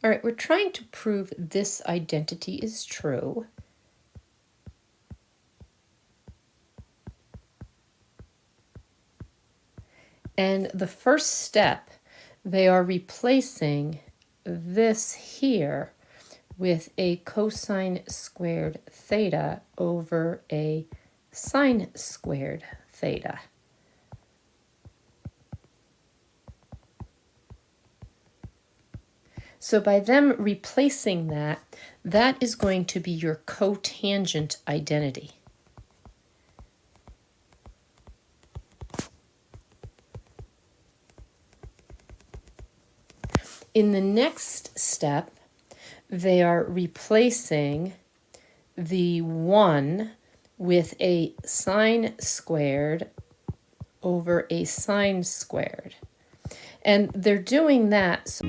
All right, we're trying to prove this identity is true. And the first step, they are replacing this here with a cosine squared theta over a sine squared theta. So by them replacing that, that is going to be your cotangent identity. In the next step, they are replacing the 1 with a sine squared over a sine squared. And they're doing that